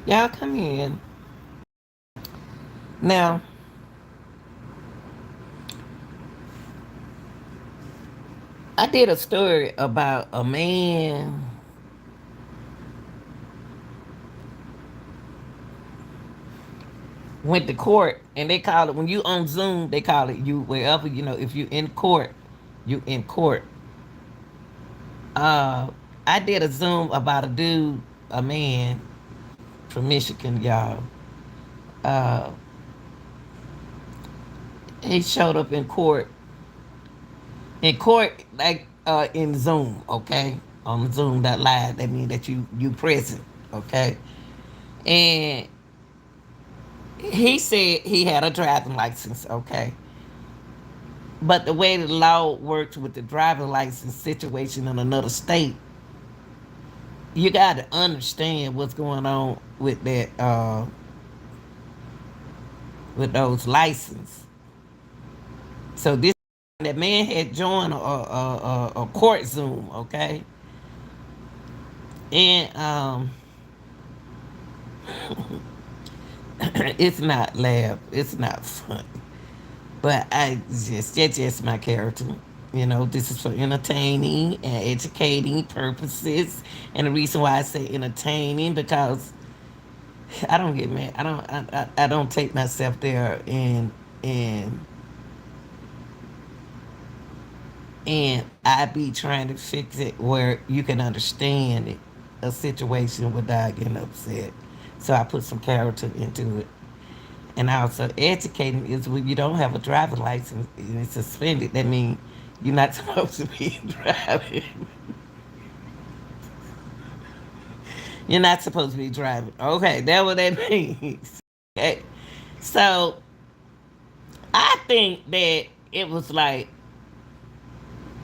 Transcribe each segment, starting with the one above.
Y'all come in. Now, I did a story about a man went to court, and they call it, when you on Zoom, they call it, you wherever, if you in court, you in court. Uh, I did a Zoom about a dude, a man from Michigan, y'all. Uh, he showed up in court like in Zoom, okay, on Zoom that live. That means that you present, okay. And he said he had a driving license, okay. But the way the law works with the driving license situation in another state, you got to understand what's going on with those license. So this that man had joined a court Zoom, okay, and it's not laugh, it's not fun, but that's just my character. This is for entertaining and educating purposes, and the reason why I say entertaining because I don't get mad. I don't take myself there and I be trying to fix it where you can understand it, a situation without getting upset. So I put some character into it. And also educating is when you don't have a driving license and it's suspended. That means you're not supposed to be driving. You're not supposed to be driving. Okay, that's what that means. Okay. So I think that it was like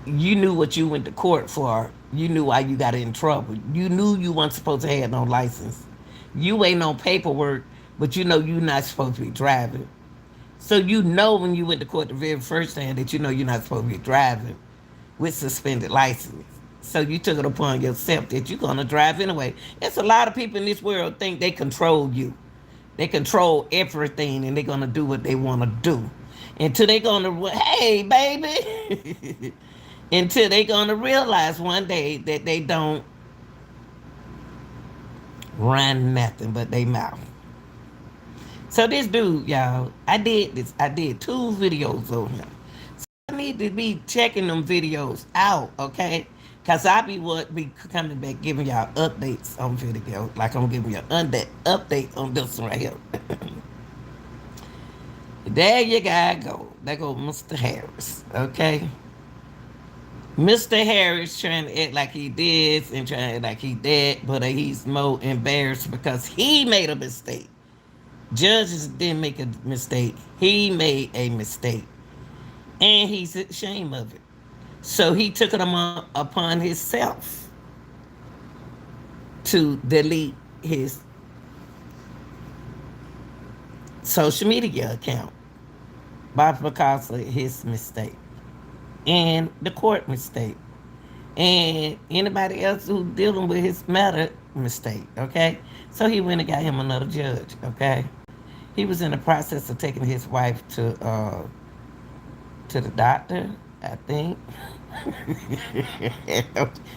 you knew what you went to court for. You knew why you got in trouble. You knew you weren't supposed to have no license. You ain't no paperwork, but you know you're not supposed to be driving. So you know when you went to court the very first time that you know you're not supposed to be driving with suspended license. So you took it upon yourself that you're gonna drive anyway. There's a lot of people in this world think they control you. They control everything and they're gonna do what they wanna do. Until they're gonna, hey baby, until they're gonna realize one day that they don't run nothing but they mouth. So this dude, y'all, I did two videos on him. I need to be checking them videos out, okay? Cause I be coming back giving y'all updates on video, like I'm giving you an update on this one right here. There you gotta go. There go Mr. Harris, okay? Mr. Harris trying to act like he did and trying to act like he did, but he's more embarrassed because he made a mistake. Judges didn't make a mistake. He made a mistake. And he's ashamed of it. So he took it upon himself to delete his social media account because of his mistake and the court mistake and anybody else who dealing with his matter mistake. Okay, so he went and got him another judge. Okay, he was in the process of taking his wife to the doctor, I think.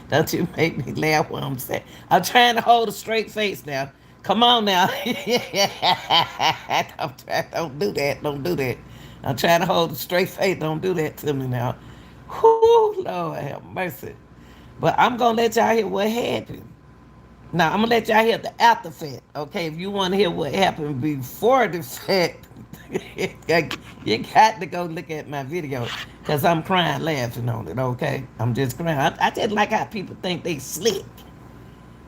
don't you make me laugh when I'm saying. I'm trying to hold a straight face now. Come on now. don't do that. Don't do that. I'm trying to hold a straight face. Don't do that to me now. Whoo, Lord have mercy. But I'm going to let y'all hear what happened. Now, I'm going to let y'all hear the after fact, okay? If you want to hear what happened before the fact, you got to go look at my video because I'm crying laughing on it, okay? I'm just crying. I just like how people think they slick.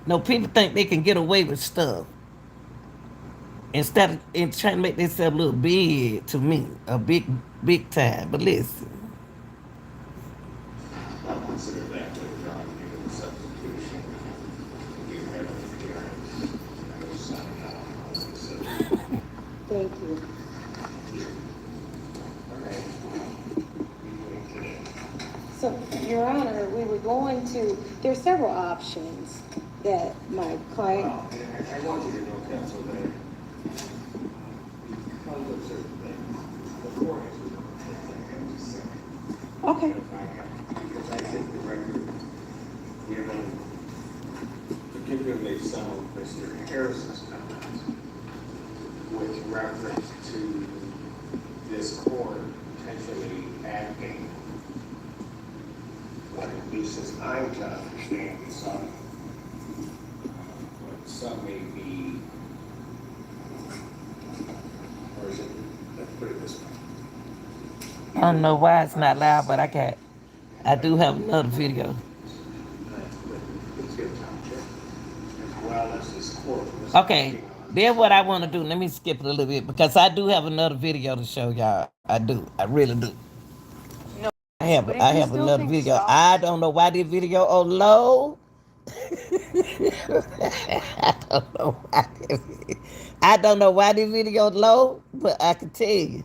No, people think they can get away with stuff instead of trying to make themselves look big to me, a big time. But listen. Thank you. So, Your Honor, we were going to, there are several options. that my client, Well, and I want you to know, counsel, that because of certain things, the court has to I'm just saying. okay, Because I think the record, given particularly some of Mr. Harris's comments with reference to this court potentially acting what at least as I'm to understand some may be, or is it, let's put it this way. I don't know why it's not loud, but I do have another video. It's good time check, as well as this court was Okay, acting on then what I something. want to do, let me skip it a little bit because I do have another video to show y'all. I do. I really do. I have another video. I don't know why this video on low. I don't know why I don't know why this video low, but I can tell you.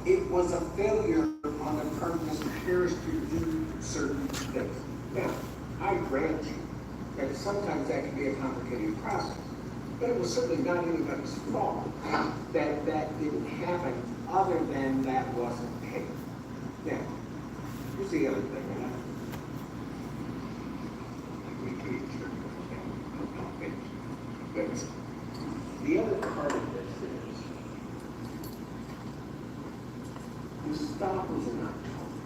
It was a failure on the part of Mr. Harris to do certain things. Now, I grant you that sometimes that can be a complicated process, but it was certainly not anybody's fault that that didn't happen, other than that wasn't paid. Now, here's the other thing, and but the other part of this is, the stop was in October.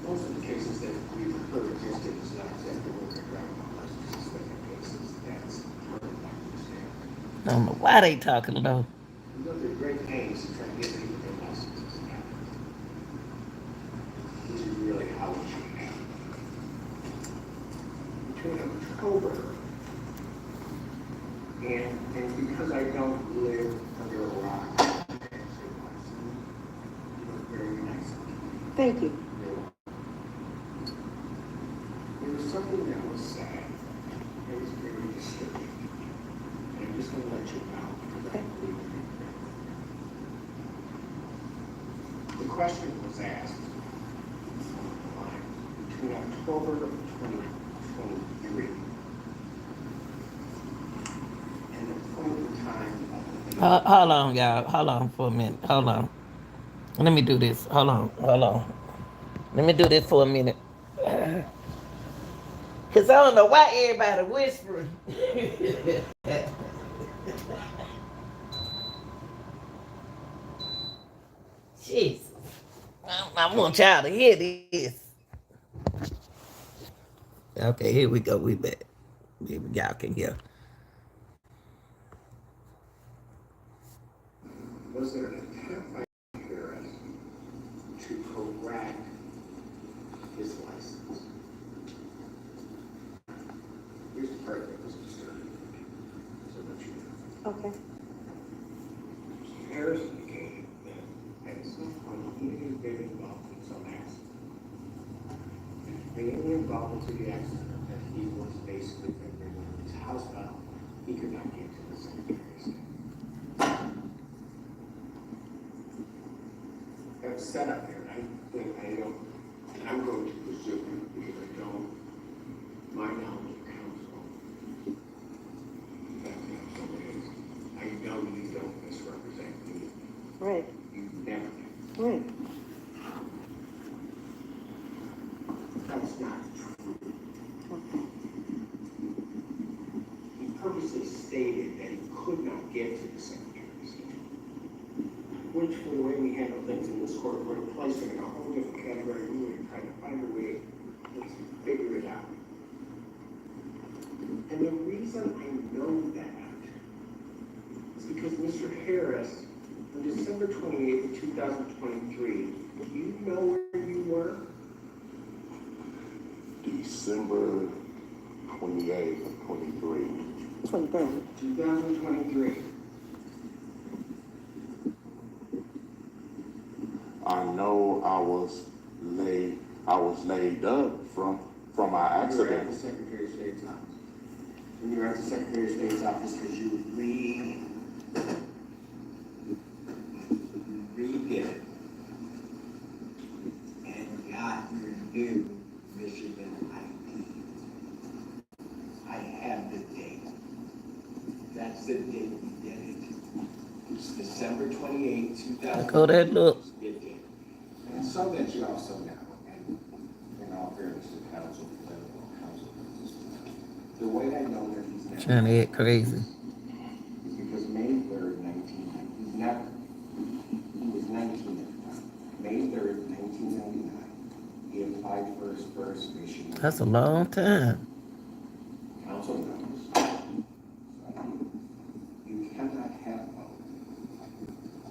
Most of the cases that we've heard just is not exactly what they're driving on licenses, but in cases that's what I understand. I don't know why they talking low. We go through great pains to try to get people their licenses now, which is really how it should happen. Between October and because I don't live under a rock, you look very nice. thank you. There was something that was said that was very disturbing. And I'm just going to let you know, because I believe in it. The question was asked online between October of 2023 and the point in time of the Hold on, y'all. Hold on for a minute. Hold on. Let me do this. Hold on. Hold on. Let me do this for a minute. Cause I don't know why everybody whispering. Jesus. I want y'all to hear this. Okay, here we go. We back. Maybe y'all can hear. was there an attempt by Harris to correct his license? Here's the part that was disturbing, so that you know. Okay, Harris indicated that at some point he has been involved in some accident. Being involved into the accident that he was basically thinking when his house fell, he could not get to the Secretary of State. That was set up there, and I'm going to presume, because I don't, my knowledge of counsel, that counsel is, I know you don't misrepresent me. right, You never did. right, That's not true. okay, He purposely stated that he could not get to the Secretary of State, which, for the way we handle things in this court, we're placing in a whole different category. We were trying to find a way to figure it out. And the reason I know that is because Mr. Harris, on December 28th, 2023, do you know where you were? December 28th of 23. 23rd. 2023. I know I was laid up from my You were at the accident. Secretary of State's office. When you were at the Secretary of State's office, because you redid it and got your new Michigan December 28, 2000. Go there, look. It did. And so that you also know, and in all fairness to counsel, political counsel, the way I know that he's never. Trying to act crazy. Is because May 3rd, 1990, he's never, he was 19 at the time. May 3rd, 1999, he applied for his first mission. That's a long time. Council knows. You cannot have both.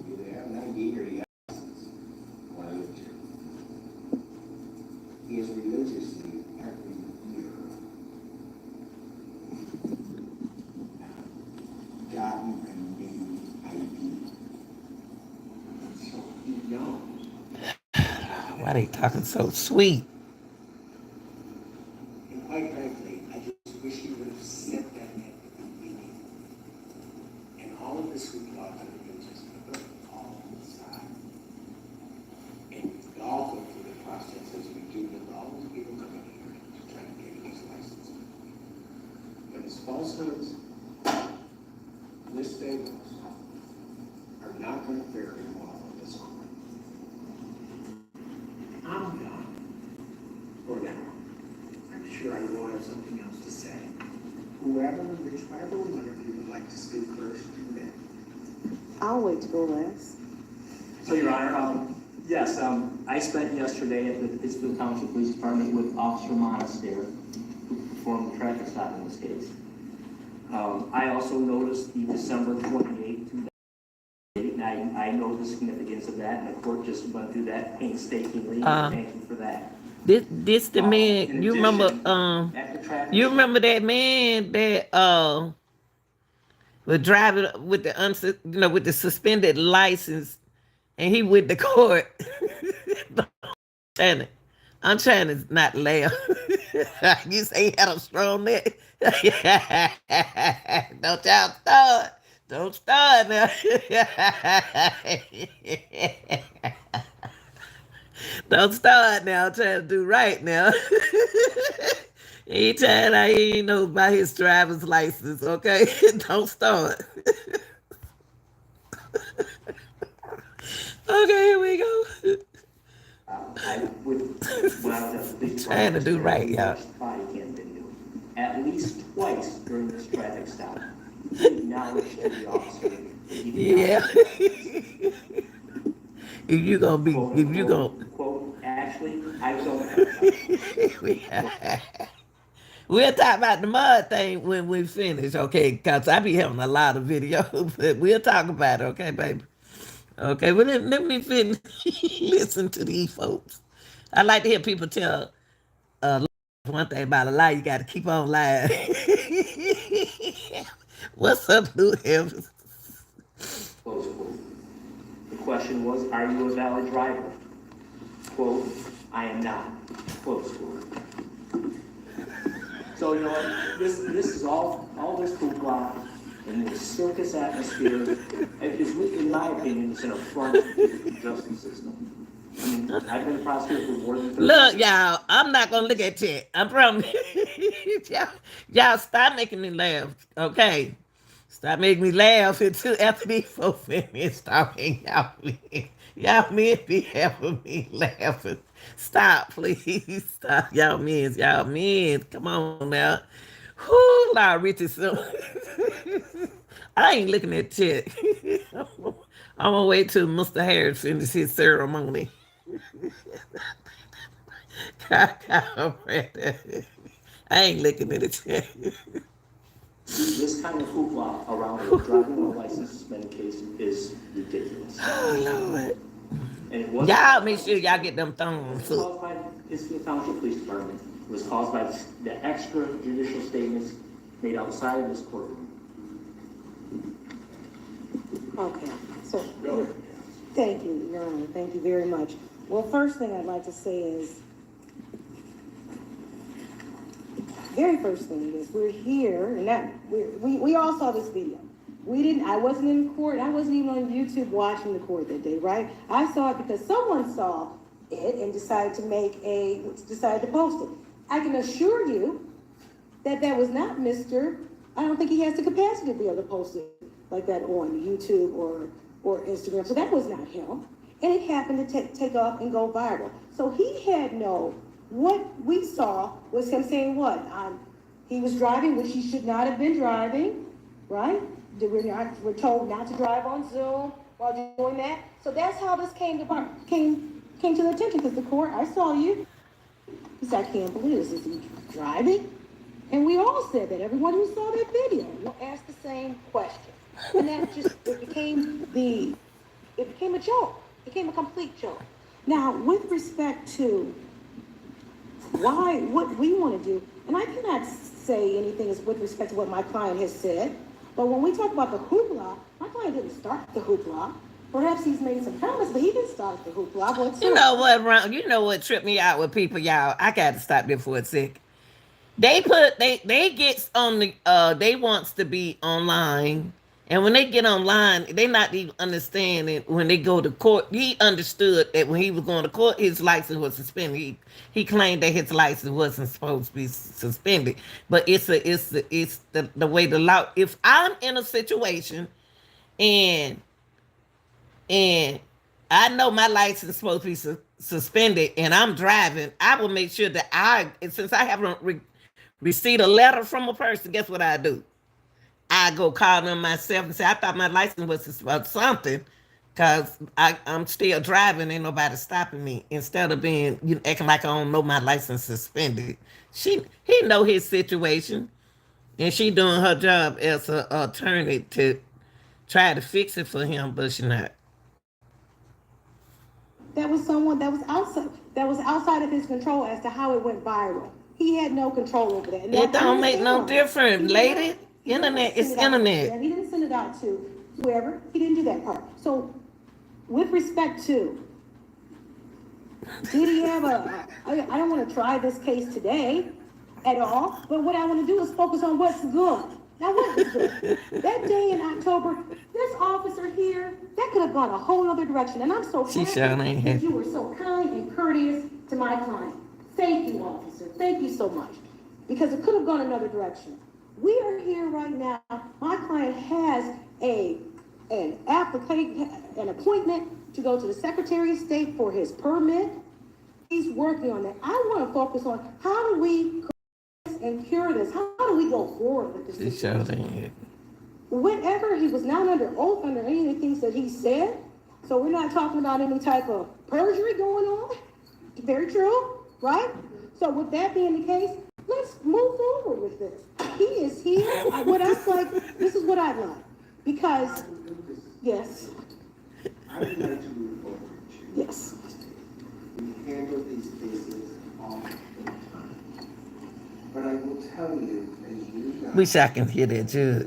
You either have 98 or you have one of the two. He is religiously every year gotten a new ID. So he knows. Why they talking so sweet? And quite frankly, I just wish he would have said that at the beginning. And all of this hoopla could have been just put all aside. And we all go through the process as we do with all those people coming here to try to get his license. But his falsehoods, misstatements, are not going to fare very well in this court. I'm done. For now. I'm sure I will have something else to say. Whichever one of you would like to speak first, you may. I'll wait to go last. So, Your Honor, yes, I spent yesterday at the Pittsfield Township Police Department with Officer Monaster, who performed the traffic stop in this case. I also noticed the December 28, 2008, and I know the significance of that, and the court just went through that painstakingly. Thank you for that. This the man. In You addition, remember? at the traffic You stop- remember that man that was driving with the with the suspended license, and he with the court. I'm trying to not laugh. You say he had a strong neck. Don't y'all start. Don't start now. Don't start now. I'm trying to do right now. Anytime I ain't know about his driver's license, okay? Don't start. Okay, here we go. when I was at the police Trying to do right, y'all. body cam video. At least twice during this traffic stop, he acknowledged to the officer that he did Yeah. not If you gonna be, quote, if you gonna, quote, Ashley, I don't we'll talk about the mud thing when we finish, okay? Cause I be having a lot of videos, but we'll talk about it, okay, baby? Okay, well let me finish. Listen to these folks. I like to hear people tell one thing about a lie, you got to keep on lying. What's up, Blue Heavens? Close quote. The question was, are you a valid driver? Quote, I am not. Close quote. So, you know what, this is all this hoopla and this circus atmosphere, in my opinion, it's an affront to the justice system. I mean, I've been a prosecutor for more than 30 Look, years. y'all, I'm not gonna look at chat. I promise. y'all stop making me laugh, okay? Stop making me laugh until after these folks finish talking. Y'all men be having me laughing. Stop, please. Stop. Y'all men. Come on now. Whoo, Lord Richardson. I ain't looking at chat. I'm gonna wait till Mr. Harris finishes his ceremony. I ain't looking at it. This kind of hoopla around a driving while license suspended case is ridiculous. Oh, Lord. And it was Y'all make sure y'all get them thumbs up. caused by the Pittsfield Township Police Department. It was caused by the extrajudicial statements made outside of this courtroom. Okay, so, thank you, Your Honor, thank you very much. Well, first thing I'd like to say is, very first thing is, we're here, and that, we all saw this video. I wasn't in court, I wasn't even on YouTube watching the court that day, right? I saw it because someone saw it and decided to post it. I can assure you that was not I don't think he has the capacity to be able to post it like that on YouTube or or Instagram. So that was not him. And it happened to take off and go viral. So he had what we saw was him saying what? He was driving, which he should not have been driving, right? We're told not to drive on Zoom while doing that. So that's how this came to the attention, because the court, I saw you. He said, I can't believe this. Is he driving? And we all said that. Everyone who saw that video will ask the same question. And that just, it became a joke. It became a complete joke. Now, with respect to what we want to do, and I cannot say anything is with respect to what my client has said, but when we talk about the hoopla, my client didn't start the hoopla. Perhaps he's made some comments, but he didn't start the hoopla. You know what, Ron? You know what tripped me out with people, y'all? I got to stop there for a sec. They get on the they wants to be online, and when they get online, they not even understanding when they go to court. He understood that when he was going to court, his license was suspended. He claimed that his license wasn't supposed to be suspended, but it's the way the law. If I'm in a situation and I know my license is supposed to be suspended and I'm driving, I will make sure that since I haven't received a letter from a person, guess what I do? I go call them myself and say, I thought my license was about something, because I'm still driving, ain't nobody stopping me. Instead of being, acting like I don't know my license suspended. He know his situation, and she doing her job as an attorney to try to fix it for him, but she not. That was someone that was outside of his control as to how it went viral. He had no control over that. And It don't make no difference, lady. Internet is internet. He didn't send it out to whoever. He didn't do that part. So, with respect to, did he have I don't want to try this case today at all, but what I want to do is focus on what's good. Now, what is good? That day in October, this officer here, that could have gone a whole other direction. And I'm so happy that you were so kind and courteous to my client. Thank you, officer. Thank you so much. Because it could have gone another direction. We are here right now. My client has an appointment to go to the Secretary of State for his permit. He's working on that. I want to focus on how do we and cure this? How do we go forward with this situation? Whenever he was not under oath under any of the things that he said, so we're not talking about any type of perjury going on. Very true, right? So with that being the case, let's move forward with this. He is here. What I'd like, this is what I'd like. Because, yes. I would like to move forward. Yes. We handle these cases all the time. But I will tell you, as you know, Wish I can hear that, Judge.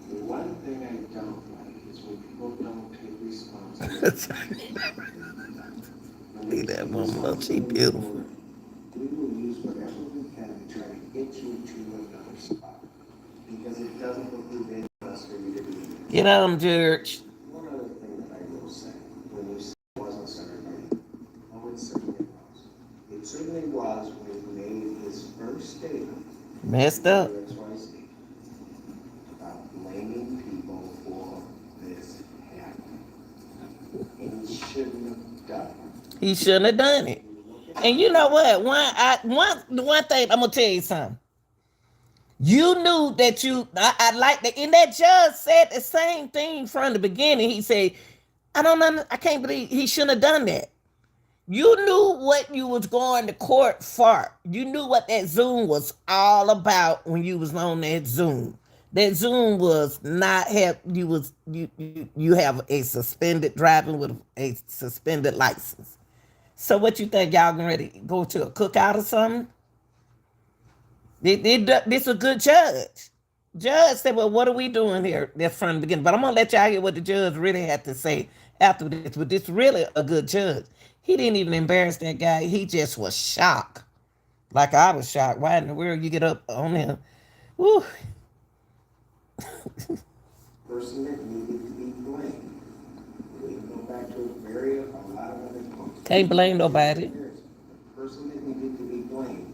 the one thing I don't like is when people don't take responsibility. Leave that woman up. She beautiful. We will use whatever we can to try to get you to another spot. Because it doesn't behoove any of us for you to be here. Get on, George. One other thing that I will say, when you say it wasn't Saturday, oh, it certainly was. It certainly was when he made his first statement. Messed up. XYZ, about blaming people for this happening. And he shouldn't have done it. He shouldn't have done it. And you know what? One thing, I'm gonna tell you something. You knew that I like that, and that judge said the same thing from the beginning. He said, I can't believe he shouldn't have done that. You knew what you was going to court for. You knew what that Zoom was all about when you was on that Zoom. That Zoom was not you have a suspended driving with a suspended license. So what you think, y'all getting ready to go to a cookout or something? This a good judge. Judge said, well, what are we doing here? That's from the beginning. But I'm going to let y'all hear what the judge really had to say after this. But this really a good judge. He didn't even embarrass that guy. He just was shocked. Like I was shocked. Why in the world you get up on him? Woo. Person that needed to be blamed. We can go back to a lot of other points. Can't blame nobody. The person that needed to be blamed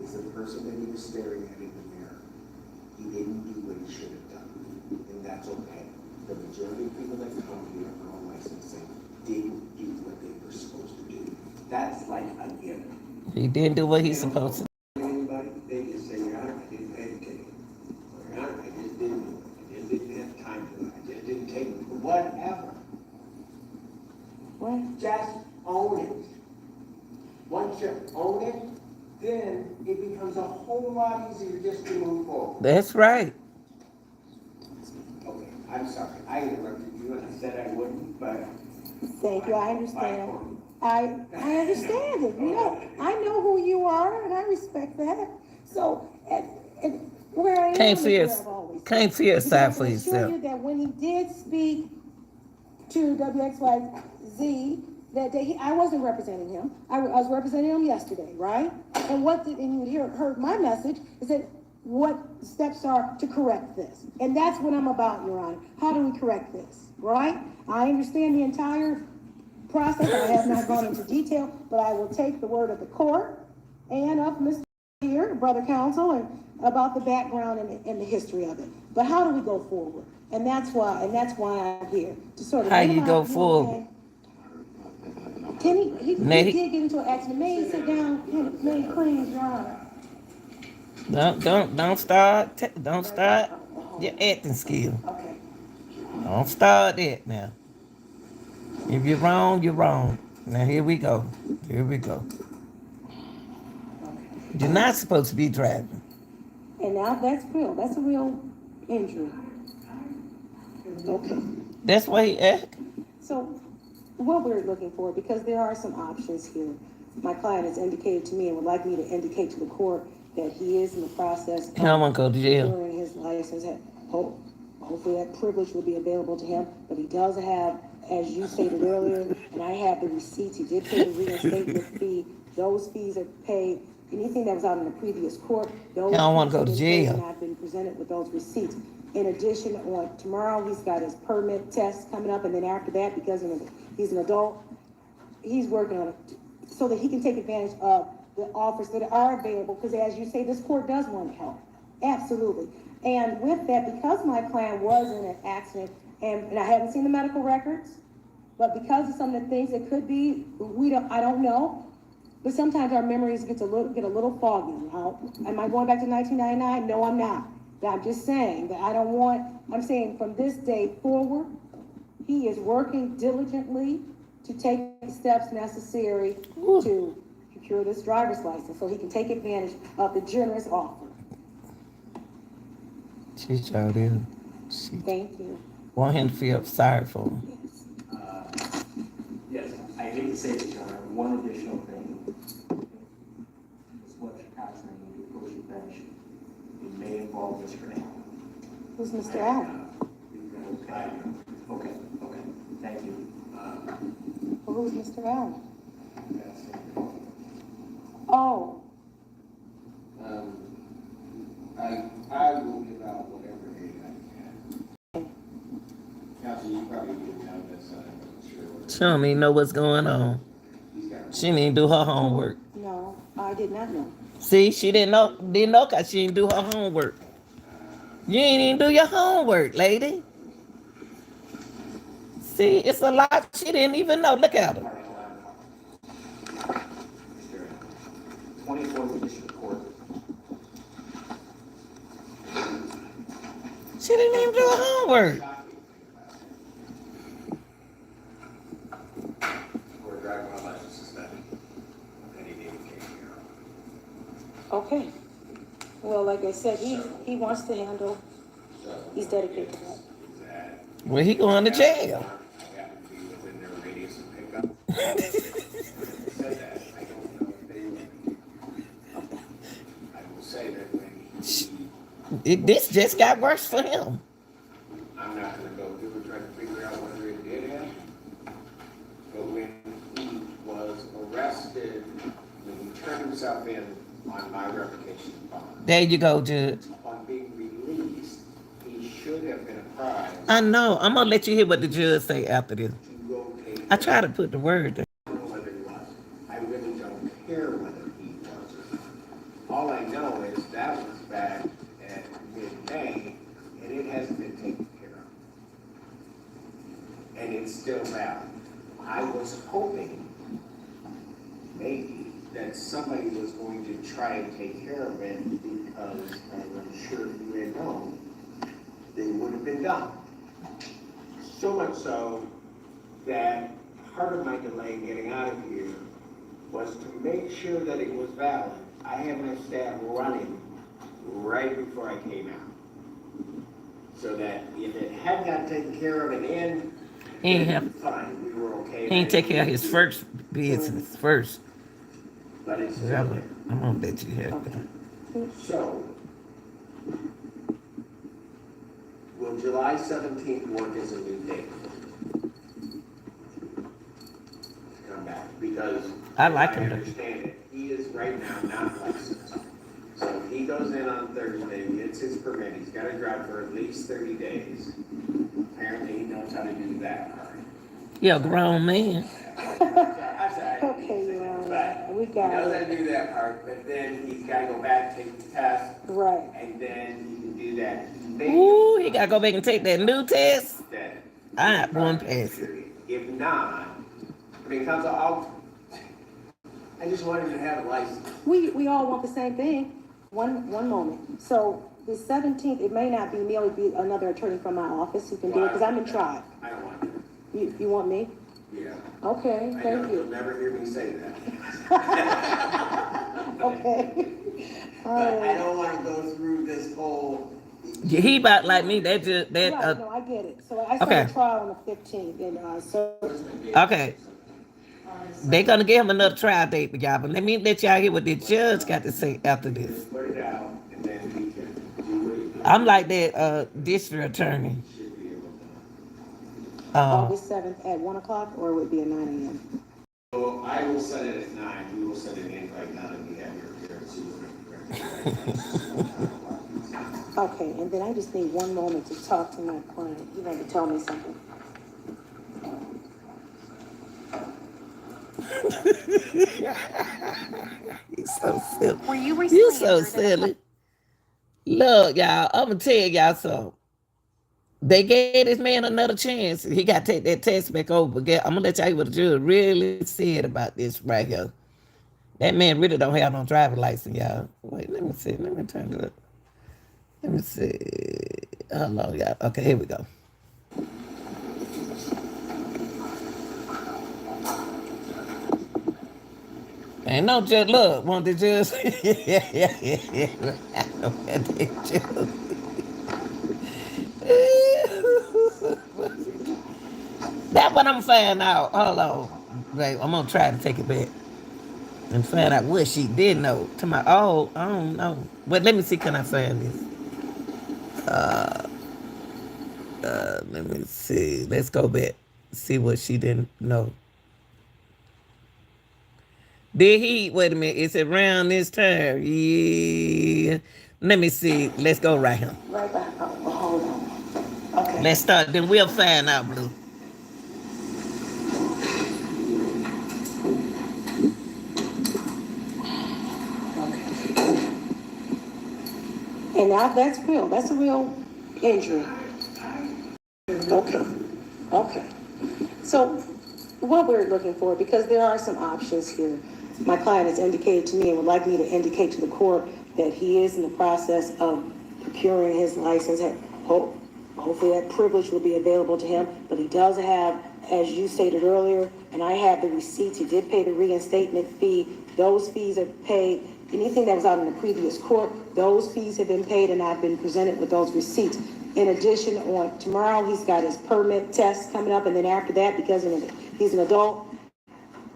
is the person that he was staring at in the mirror. He didn't do what he should have done. And that's okay. The majority of people that He didn't do what he's supposed to. Anybody, they just say, Your Honor, I didn't pay attention. Or, Your Honor, I just didn't have time to, I just didn't take it, whatever. What? Just own it. Once you own it, then it becomes a whole lot easier just to move forward. That's right. Okay, I'm sorry, I interrupted you and I said I wouldn't, but. Thank you, I understand. I understand it, I know who you are, and I respect that. So, and where I am. Can't is feel, where I've always been. can't feel Because sorry I for can assure yourself. you that when he did speak to WXYZ, that day, I wasn't representing him. I was representing him yesterday, right? And you heard my message, is that what steps are to correct this. And that's what I'm about, Your Honor. How do we correct this, right? I understand the entire process. I have not gone into detail, but I will take the word of the court and of Mr. here, brother counsel, and about the background and the history of it. But how do we go forward? And that's why I'm here, to sort of. How you minimize go anything. forward? Can he Nay. did get into an accident. May he sit down? May he please, Your Honor? Don't start your acting skill. Okay. Don't start that now. If you're wrong, you're wrong. Now here we go. Here we go. You're not supposed to be driving. And now that's real. That's a real injury. Okay. That's why he act. So what we're looking for, because there are some options here. My client has indicated to me and would like me to indicate to the court that he is in the process of He don't want to go to jail. renewing his license. Hopefully that privilege will be available to him, but he does have, as you stated earlier, and I have the receipts, he did pay the reinstatement fee. Those fees are paid. Anything that was out in the previous court, those He don't wanna fees go to have been paid, jail. and I've been presented with those receipts. In addition, on tomorrow, he's got his permit test coming up, and then after that, because he's an adult, he's working on it so that he can take advantage of the offers that are available, because as you say, this court does want to help. Absolutely. And with that, because my client was in an accident, and I haven't seen the medical records, but because of some of the things that could be, I don't know. But sometimes our memories get a little foggy. Am I going back to 1999? No, I'm not. I'm just saying that I'm saying from this day forward, he is working diligently to take the steps necessary to procure this driver's license so he can take advantage of the generous offer. She showed him. She Thank you. want him to feel sorry for him. Yes, I hate to say this, Your Honor, one additional thing. Is what you're constantly need to push your bench. It may involve Mr. Allen. Who's Mr. Allen? Okay, thank you. Well, who's Mr. Allen? Oh, I will give out whatever aid I can. Counsel, you probably didn't know this, I'm not sure. She don't even know what's going on. She didn't even do her homework. no, I did not know. See, she didn't know because she didn't do her homework. You ain't even do your homework, lady. See, it's a lot she didn't even know. Look at her. 24th District Court. She didn't even do her homework. Or driving my license suspended. Any day came here. Okay. Well, like I said, he wants to handle, he's dedicated to that. Well, he going to jail. I happen to be within their radius of pickup. Said that, I don't know if they will. I will say that when This just got worse for him. I'm not gonna go do it, try to figure out whether it did happen. But when he was arrested, when he turned himself in on my revocation bond, There you go, Judge. on being released, he should have been apprised I know. I'm gonna let you hear what the judge say after this. to locate. I try to put the word there. I don't know whether he was. I really don't care whether he was or not. All I know is that was back at mid-May, and it hasn't been taken care of. And it's still valid. I was hoping, maybe, that that somebody was going to try and take care of it because I'm sure if you had known, they would have been done. So much so that part of my delay in getting out of here was to make sure that it was valid. I had my staff running right before I came out. So that if it had got taken care of and He ain't have, fine, we were okay. he ain't take care of his first business first. But it's still I'm there. gonna let you have that. So, will July 17th work as a new date? To come back, because I like I him to- understand it, he is right now not licensed. So if he goes in on Thursday, gets his permit, he's gotta drive for at least 30 days. Apparently he knows how to do that part. You're a grown man. Okay, Your Honor, we got He knows it. how to do that part, but then he's gotta go back, take the test, Right. and then he can do that. Ooh, he gotta go back and take that new test. That. I won't pass it. If not, I mean, council, I just wanted to have a license. We all want the same thing. One moment. So the 17th, it may not be me, it'll be another attorney from my office who can do it, because I'm in trial. I don't want to. You want me? Yeah. Okay, I know thank you'll you. never hear me say that. Okay. All But I right. don't want to go through this whole. He about like me. That just that. Right, no, I get it. So I okay. started trial on the 15th, and so Okay. They're gonna give him another trial date for y'all, but let me let y'all hear what the judge got to say after this. Put it out, and then we can do it. I'm like that district attorney. August 7th at 1 o'clock, or would it be at 9 a.m.? So I will set it at 9, we will set it in right now, and we have your appearance. Okay, and then I just need one moment to talk to my client. You want to tell me something? He's so silly. Were you You recently so injured in a silly. Look, y'all, I'm gonna tell y'all something. They gave this man another chance. He got to take that test back over. I'm gonna let y'all hear what the judge really said about this right here. That man really don't have no driver's license, y'all. Wait, let me see. Let me turn it up. Let me see. Hold on, y'all. Okay, here we go. Ain't no judge. Look, want the judge? yeah. The judge. That's what I'm finding out. Hold on. Right, I'm gonna try to take it back and find out what she did know. To my I don't know. But let me see, can I find this? Let me see. Let's go back. See what she didn't know. Did he wait a minute, is it around this time? Yeah. Let me see. Let's go right here. Right back. Oh, well, hold on. Okay. Let's start, then we'll find out, Blue. And now that's real. That's a real injury. Okay. So what we're looking for, because there are some options here. My client has indicated to me and would like me to indicate to the court that he is in the process of procuring his license. Hopefully that privilege will be available to him, but he does have, as you stated earlier, and I have the receipts, he did pay the reinstatement fee. Those fees are paid. Anything that was out in the previous court, those fees have been paid, and I've been presented with those receipts. In addition, on tomorrow, he's got his permit test coming up, and then after that, because he's an adult,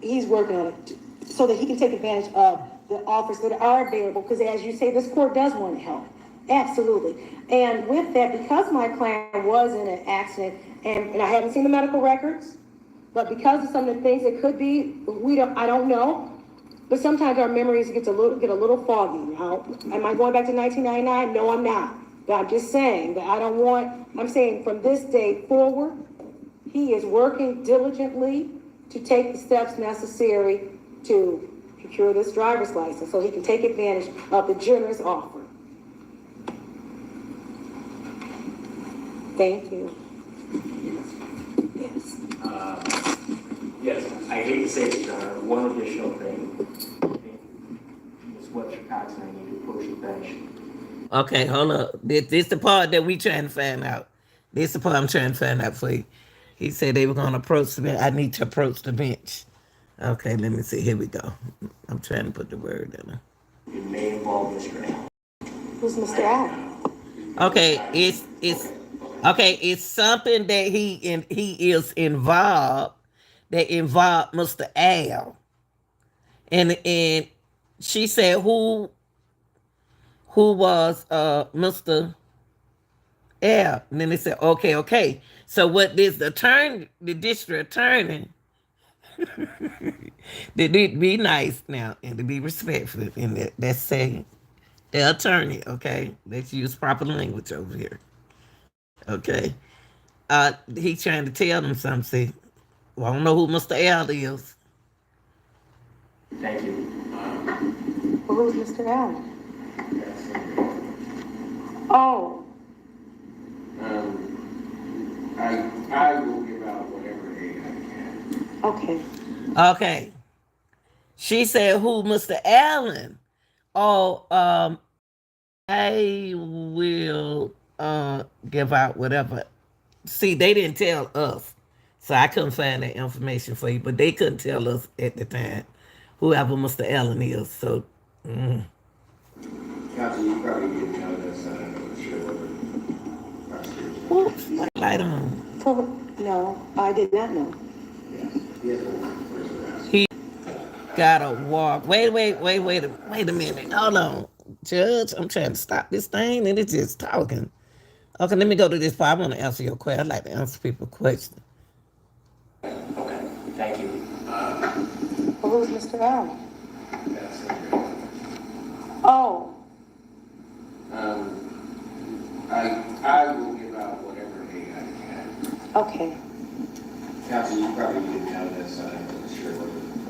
he's working on it so that he can take advantage of the offers that are available, because as you say, this court does want to help. Absolutely. And with that, because my client was in an accident, and I haven't seen the medical records, but because of some of the things it could be, I don't know. But sometimes our memories get a little foggy. Now, am I going back to 1999? No, I'm not. But I'm just saying that I'm saying from this day forward, he is working diligently to take the steps necessary to procure this driver's license so he can take advantage of the generous offer. Thank you. Yes. Yes, I hate to say it, one additional thing. Webster Cox and I need to approach the bench. Okay, hold up. This the part that we trying to find out. This the part I'm trying to find out for you. He said they were going to approach the bench. I need to approach the bench. Okay, let me see. Here we go. I'm trying to put the word in there. It may involve Mr. Allen. Who's Mr. Allen? Okay, it's something that he is involved that involved Mr. Al. And she said who was Mr. Al. And then they said, okay. So what this attorney, the district attorney, they need to be nice now and to be respectful in that. That's saying the attorney, okay? Let's use proper language over here. Okay. He trying to tell them something. See, well, I don't know who Mr. Al is. Thank you. Well, who's Mr. Allen? Oh, I will give out whatever aid I can. okay. Okay. She said, who, Mr. Allen? Oh, I will give out whatever. See, they didn't tell us. So I couldn't find that information for you, but they couldn't tell us at the time whoever Mr. Allen is. So, Counsel, you probably didn't know this, I don't know sure oops, my light on. No, I did not know. He got a walk. Wait a minute. Hold on. Judge, I'm trying to stop this thing and it's just talking. Okay, let me go to this part. I want to answer your question. I like to answer people's questions. Okay, thank you. Well, who's Mr. Allen? Oh, I will give out whatever aid I can. okay. Counsel, you probably didn't know this, I don't know sure what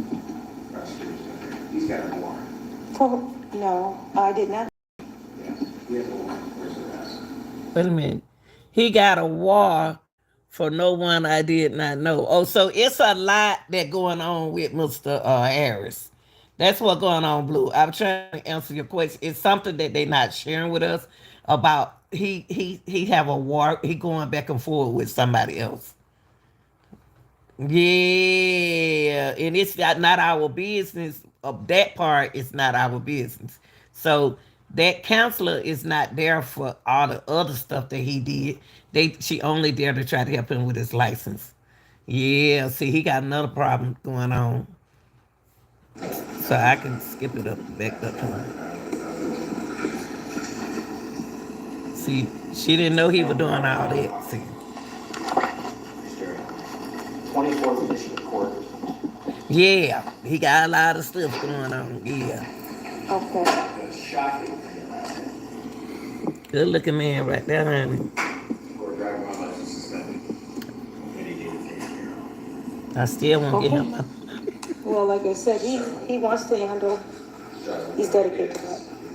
the prosecutor's doing. He's got a warrant. No, I did not. Yes, he has a warrant for his arrest. Wait a minute. He got a war for no one I did not know. Oh, so it's a lot that going on with Mr. Harris. That's what's going on, Blue. I'm trying to answer your question. It's something that they're not sharing with us about he have a war. He going back and forth with somebody else. Yeah, and it's not our business. Of that part, it's not our business. So that counselor is not there for all the other stuff that he did. She only there to try to help him with his license. Yeah, see, he got another problem going on. So I can skip it up, back up to him. See, she didn't know he was doing all that. See. 24th District Court. Yeah, he got a lot of stuff going on. Yeah. Okay. It's shocking. Good looking man right there, honey. For driving while license suspended. And he did it take care of. I still won't get him up. Well, like I said, he wants to handle, he's dedicated to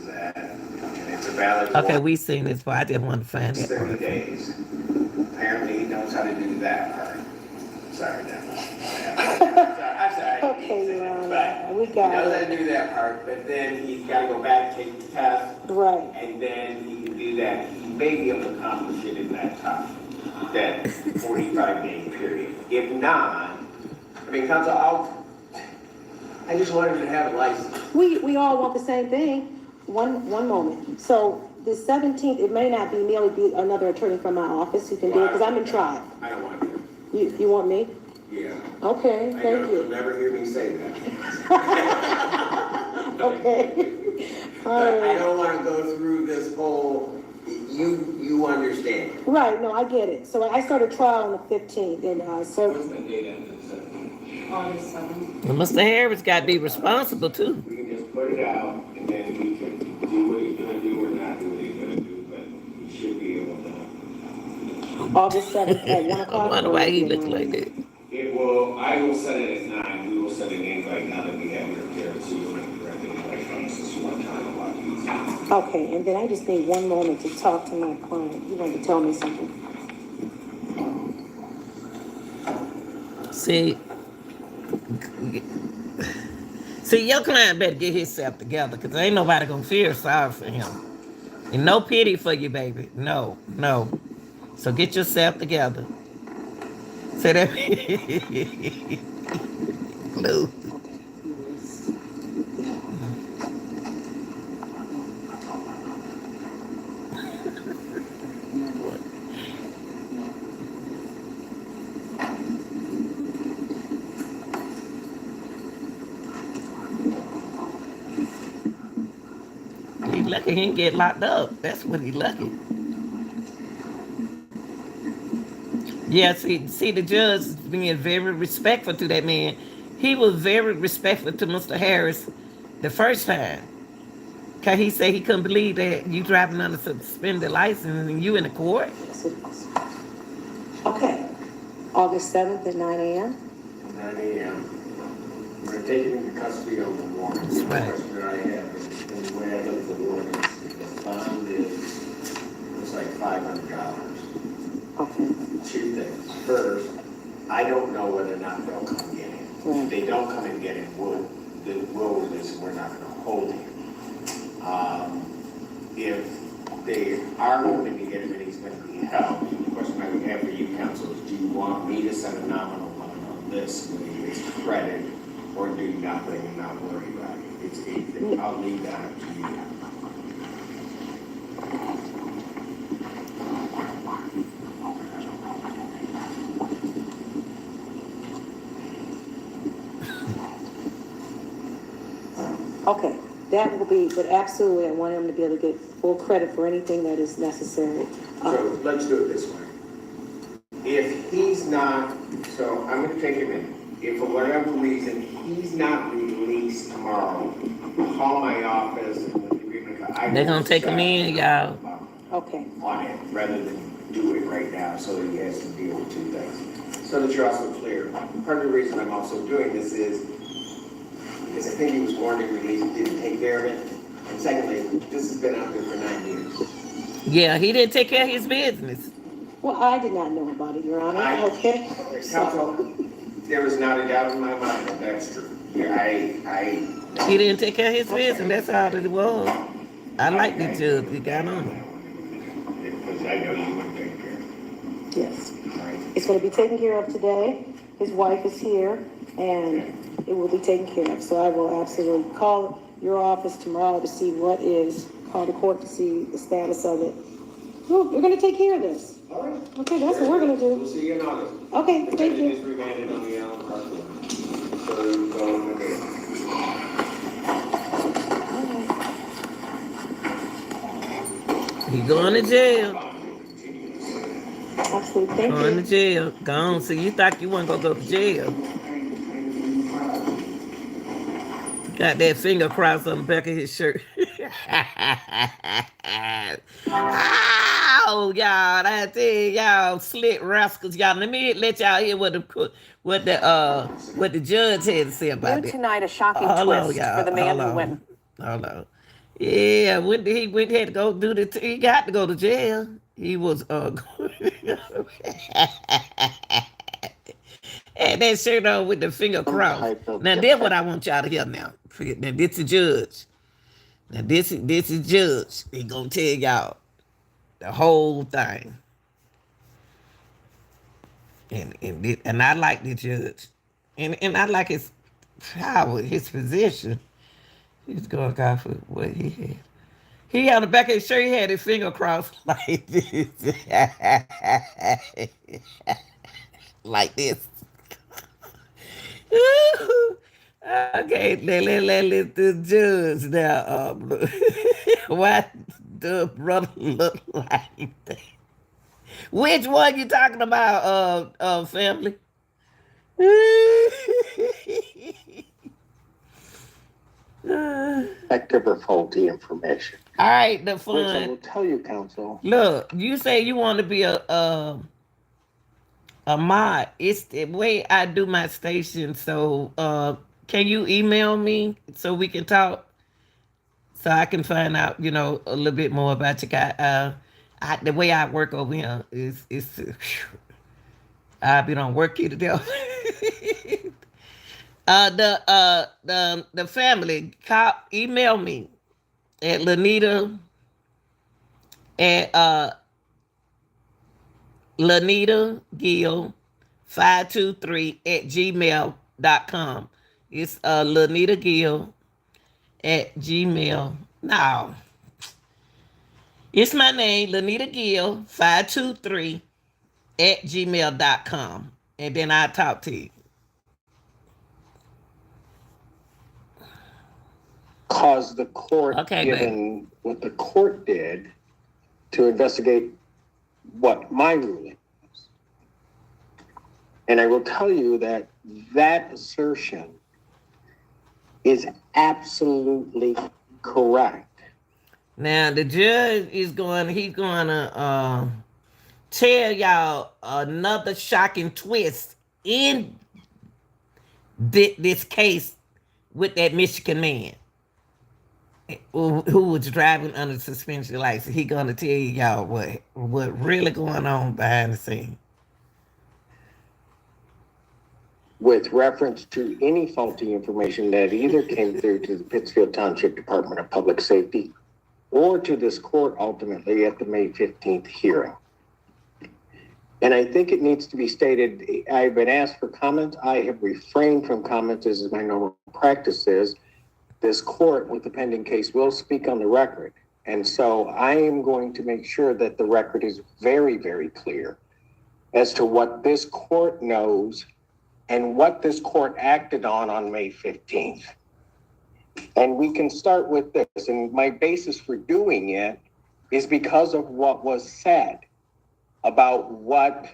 that. And it's a valid Okay, warrant. we seen this, but I just want to find It's that 30 part. days. Apparently he knows how to do that part. Sorry, Devin. I'm sorry. Okay, Your Honor, But we he got knows how it. to do that part, but then he's got to go back, take the test, Right. and then he can do that. He may be able to accomplish it in that time, that 45-day period. If not, I mean, counsel, I just wanted to have a license. We all want the same thing. One moment. So the 17th, it may not be me, it'll be another attorney from my office who can do it, because I'm in trial. I don't want to. You want me? Yeah. Okay, I thank know you'll you. never hear me say that. Okay. All But I right. don't want to go through this whole, you understand. Right, no, I get it. So I started trial on the 15th, and so, What's the date after the 17th? August 7th. Well, Mr. Harris got to be responsible too. We can just put it out, and then we can do what he's gonna do or not do what he's gonna do, but he should be able to. August 7th at 1 I o'clock. wonder why he looked like that. I will set it at 9, we will set an invite now that we have your care, so you'll make the record invite from us this one time about these. Okay, and then I just need one moment to talk to my client. You want to tell me something? See, your client better get himself together because ain't nobody gonna feel sorry for him. And no pity for you, baby. No, no. So get yourself together. Say that. Blue. He lucky he didn't get locked up. That's what he lucky. Yeah, see, the judge being very respectful to that man. He was very respectful to Mr. Harris the first time. Cause he said he couldn't believe that you driving under suspended license and you in the court. Yes, it was. Okay, August 7th at 9 a.m. 9 a.m. We're taking into custody of the warrant. That's right. The question that I have is, and the way I look at the warrant is the bond is, it's like $500. Okay, Two things. First, I don't know whether or not they'll come and get him. Right. If they don't come and get him, we'll release him. We're not going to hold him. If they are going to get him and he's going to be held, the question I would have for you, counsel, is do you want me to send a nominal on this when he gets credit, or do nothing and not worry about it? I'll leave that up to you. okay, that will be, but absolutely, I want him to be able to get full credit for anything that is necessary. So let's do it this way. If he's not, so I'm gonna take him in. If for whatever reason he's not released tomorrow, call my office and with the agreement. They're gonna take him in, y'all. Okay, On it, rather than do it right now, so that he has to deal with two things. So that you're also clear. Part of the reason I'm also doing this is because I think he was warned and released, didn't take care of it. And secondly, this has been out there for 9 years. Yeah, he didn't take care of his business. well, I did not know about it, Your Honor, okay? Counsel, there is not a doubt in my mind that that's true. Yeah, He didn't take care of his business. That's all it was. I like the judge. He got on him. because I know you wouldn't take care of it. Yes. All right. It's going to be taken care of today. His wife is here, and it will be taken care of. So I will absolutely call your office tomorrow to see call the court to see the status of it. We're going to take care of this. All right. Okay, that's what we're going to We'll do. see you in August. Okay, The thank judge you. is remanded on the Allen Park line. So you go in the day. He going to jail. Absolutely, thank Going to you. jail. Gone. So you thought you weren't gonna go to jail. Got that finger crossed on the back of his shirt. Oh, y'all, I tell y'all, slick rascals, y'all. Let me let y'all hear what the judge had to say about New it. tonight, a shocking Hold on, twist y'all. for the man Hold who on. went. Hold on. Yeah, when he had to go do the, he got to go to jail. He was had that shirt on with the finger crossed. type of Now that's what I want y'all to hear now. Now this is judge. Now this is judge. He gonna tell y'all the whole thing. And I like the judge. And I like his power, his position. He's going to for what he had. He on the back of his shirt, he had his finger crossed like this. Like this. Okay, let the judge now. Why the brother look like that? Which one you talking about, family? Effective or faulty information. All right, the Which I will fun. tell you, counsel. Look, you say you want to be a mod. It's the way I do my station. So, can you email me so we can talk? So I can find out, a little bit more about you guys. The way I work over here is I be on work here today. The family email me at Lanita at Lanita Gill 523 at gmail.com. It's Lanita Gill at Gmail. No. It's my name, Lanita Gill 523 at gmail.com. And then I'll talk to you. Cause the court, Okay, given what the court did to investigate what my ruling was. And I will tell you that that assertion is absolutely correct. Now the judge he's going to tell y'all another shocking twist in this case with that Michigan man who was driving under suspension license. He gonna tell y'all what really going on behind the scene. With reference to any faulty information that either came through to the Pittsfield Township Department of Public Safety or to this court ultimately at the May 15th hearing. And I think it needs to be stated, I've been asked for comments. I have refrained from comments as my normal practice is. This court with the pending case will speak on the record. And so I am going to make sure that the record is very, very clear as to what this court knows and what this court acted on May 15th. And we can start with this. And my basis for doing it is because of what was said about what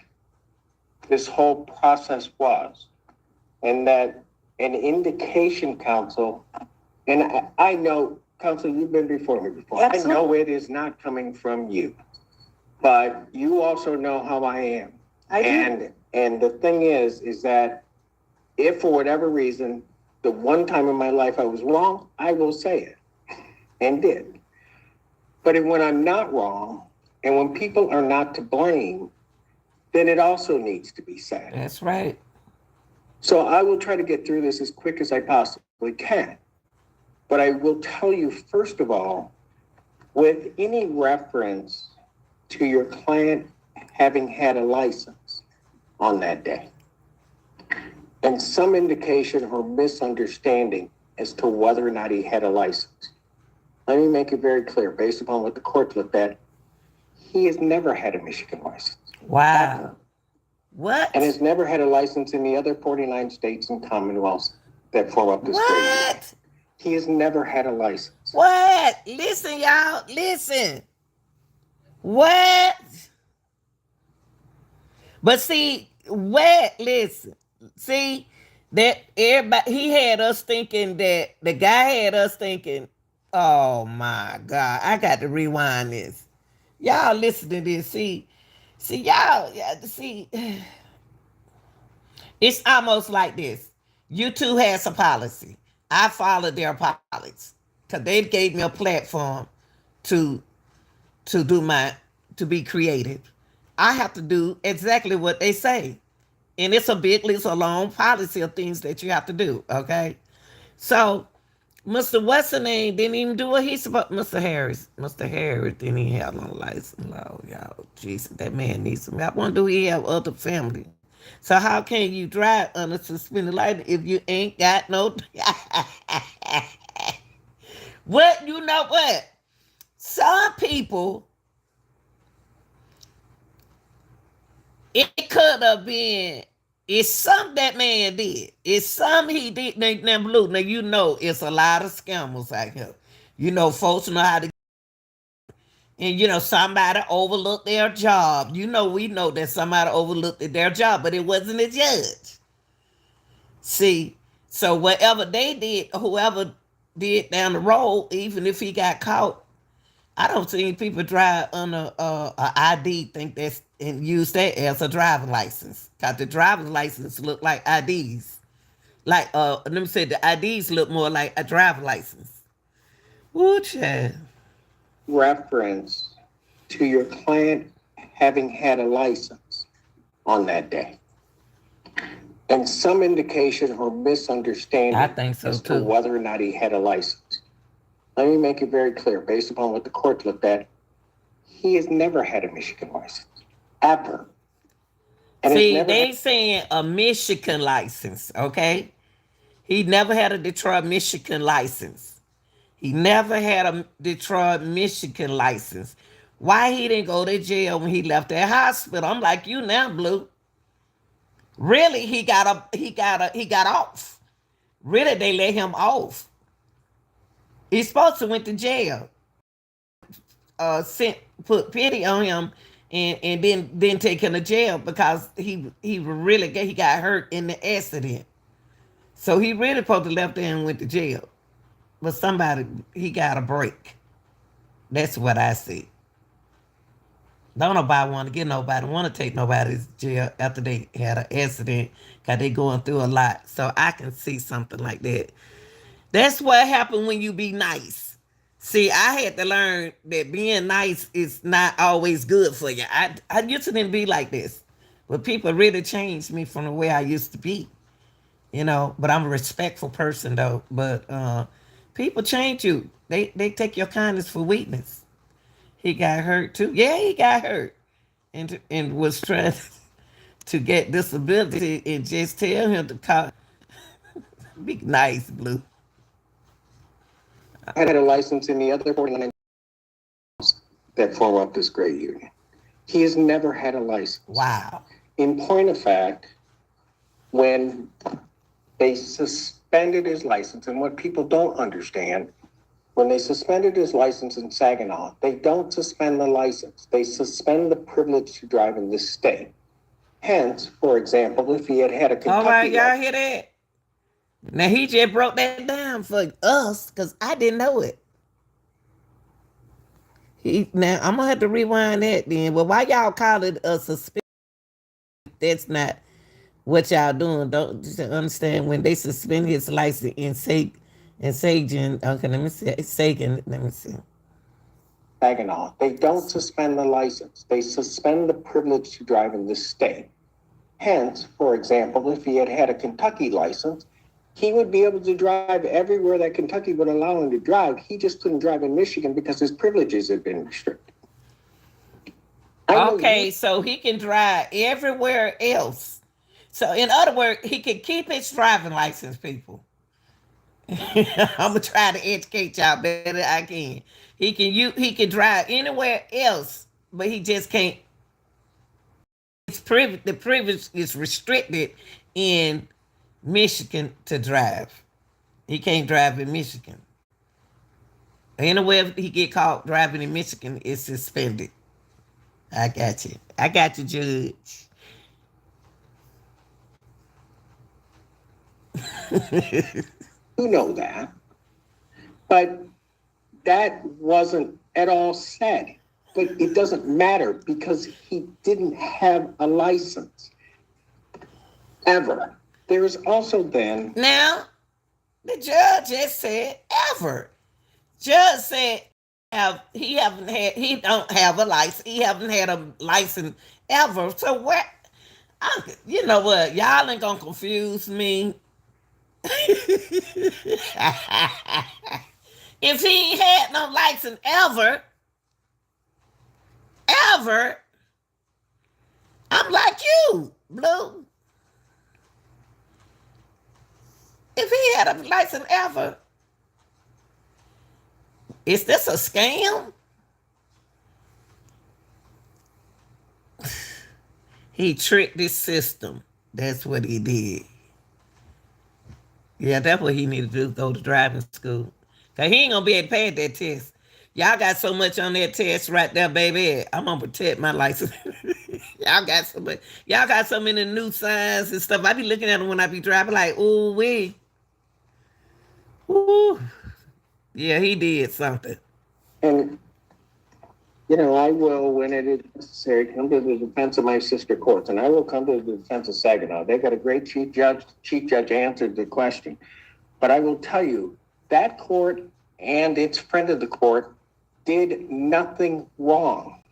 this whole process was. And that an indication, counsel, and I know, counsel, you've been before me before. Absolutely. I know it is not coming from you, but you also know how I am. I do. And the thing is that if for whatever reason, the one time in my life I was wrong, I will say it and did. But when I'm not wrong and when people are not to blame, then it also needs to be said. That's right. So I will try to get through this as quick as I possibly can. But I will tell you, first of all, with any reference to your client having had a license on that day, and some indication or misunderstanding as to whether or not he had a license. Let me make it very clear, based upon what the court looked at, he has never had a Michigan license. Wow. What? And has never had a license in the other 49 states and commonwealths that form up this state. What? He has never had a license. What? Listen, y'all. Listen. What? But see, listen. See, that everybody, he had us thinking that, the guy had us thinking, oh my God, I got to rewind this. Y'all listen to this. See, it's almost like this. YouTube has a policy. I followed their policy because they gave me a platform to be creative. I have to do exactly what they say. And it's a long policy of things that you have to do, okay? So, Mr. What's-the-name didn't even do what he's supposed. Mr. Harris didn't even have no license. Oh, y'all, Jesus, that man needs some help. I wonder do he have other family? So how can you drive under suspended license if you ain't got no? What, you know what? Some people, it could have been, it's something that man did. It's something he did. Now, Blue, now you know it's a lot of scammers out here. You know, folks know how to, and you know, somebody overlooked their job. You know, we know that somebody overlooked their job, but it wasn't a judge. See, so whatever they did, whoever did down the road, even if he got caught, I don't see people drive under a ID, think that's, and use that as a driving license. Cause the driving license look like IDs. Like, let me say the IDs look more like a driving license. Ooh, child. Reference to your client having had a license on that day. and some indication or misunderstanding I think so as to too. whether or not he had a license. Let me make it very clear, based upon what the court looked at, he has never had a Michigan license, ever. And has See, never they had- saying a Michigan license, okay? He never had a Detroit, Michigan license. He never had a Detroit, Michigan license. Why he didn't go to jail when he left that hospital? I'm like you now, Blue. Really, he got off. Really, they let him off. He's supposed to went to jail. Put pity on him and then take him to jail because he got hurt in the accident. So he really supposed to left there and went to jail. But he got a break. That's what I see. Don't nobody want to take nobody to jail after they had an accident because they going through a lot. So I can see something like that. That's what happened when you be nice. See, I had to learn that being nice is not always good for you. I used to didn't be like this. But people really changed me from the way I used to be. But I'm a respectful person though. But people change you. They take your kindness for weakness. He got hurt too. Yeah, he got hurt. And was trying to get disability and just tell him to call. Be nice, Blue. had a license in the other 49 that form up this great union. He has never had a license. Wow. In point of fact, when they suspended his license, and what people don't understand, when they suspended his license in Saginaw, they don't suspend the license. They suspend the privilege to drive in this state. Hence, for example, if he had had a Kentucky All right, y'all license, hear that? Now he just broke that down for us because I didn't know it. Now I'm gonna have to rewind that then. Well, why y'all call it a suspension? That's not what y'all doing. Don't just understand when they suspend his license in Sagan. Okay, let me see. Sagan. Let me see. Saginaw, they don't suspend the license. They suspend the privilege to drive in this state. Hence, for example, if he had had a Kentucky license, he would be able to drive everywhere that Kentucky would allow him to drive. He just couldn't drive in Michigan because his privileges had been restricted. Okay, so he can drive everywhere else. So in other words, he can keep his driving license, people. I'm gonna try to educate y'all better I can. He can drive anywhere else, but he just can't. The privilege is restricted in Michigan to drive. He can't drive in Michigan. Anywhere he get caught driving in Michigan is suspended. I got you. I got you, Judge. You know that. But that wasn't at all said. But it doesn't matter because he didn't have a license. Ever. There is also then. Now, the judge just said ever. Judge said he don't have a license. He haven't had a license ever. So what? You know what? Y'all ain't gonna confuse me. If he ain't had no license ever, I'm like you, Blue. If he had a license ever, is this a scam? He tricked this system. That's what he did. Yeah, that's what he needed to do, go to driving school. Because he ain't going to be able to pass that test. Y'all got so much on that test right there, baby. I'm going to protect my license. Y'all got so much. Y'all got so many new signs and stuff. I be looking at them when I be driving like, ooh, wee. Ooh. Yeah, he did something. And, I will, when it is necessary, come to the defense of my sister courts, and I will come to the defense of Saginaw. They've got a great chief judge. Chief judge answered the question. But I will tell you, that court and its friend of the court did nothing wrong.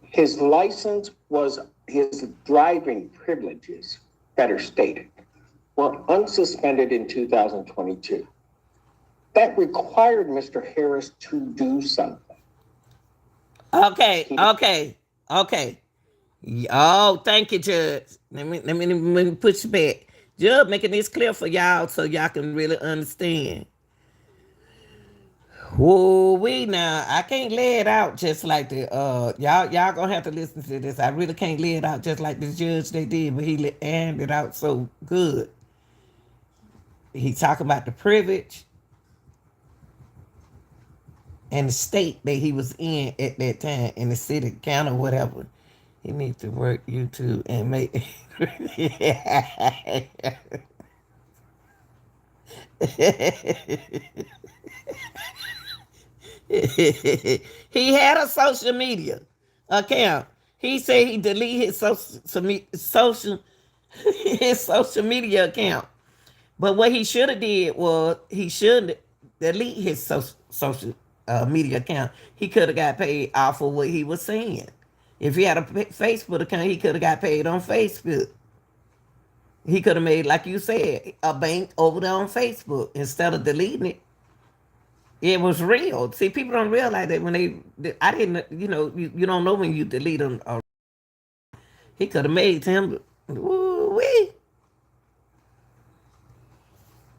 His license was his driving privileges better stated, were unsuspended in 2022. That required Mr. Harris to do something. Okay. Oh, thank you, Judge. Let me push you back. Judge making this clear for y'all so y'all can really understand. Whoa, I can't lay it out just like the y'all gonna have to listen to this. I really can't lay it out just like the judge they did, but he aimed it out so good. He talking about the privilege and the state that he was in at that time, in the city, county, or whatever. He needs to work YouTube and make. He had a social media account. He said he deleted his social media account. But what he should have did was he should delete his social media account. He could have got paid off of what he was saying. If he had a Facebook account, he could have got paid on Facebook. He could have made, like you said, a bank over there on Facebook instead of deleting it. It was real. See, people don't realize that when I didn't, you don't know when you delete them. He could have made him, woo-wee.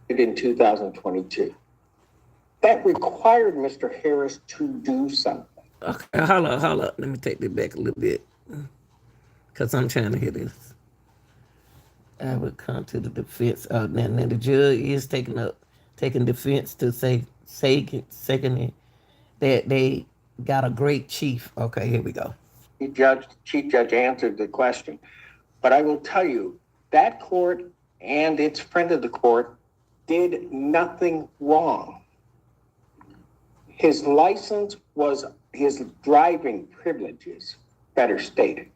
In 2022. That required Mr. Harris to do something. Okay, hold up. Let me take this back a little bit. Because I'm trying to hear this. I would come to the defense. Now the judge is taking defense to say second that they got a great chief. Okay, here we go. The chief judge answered the question. But I will tell you, that court and its friend of the court did nothing wrong. His driving privileges, better stated,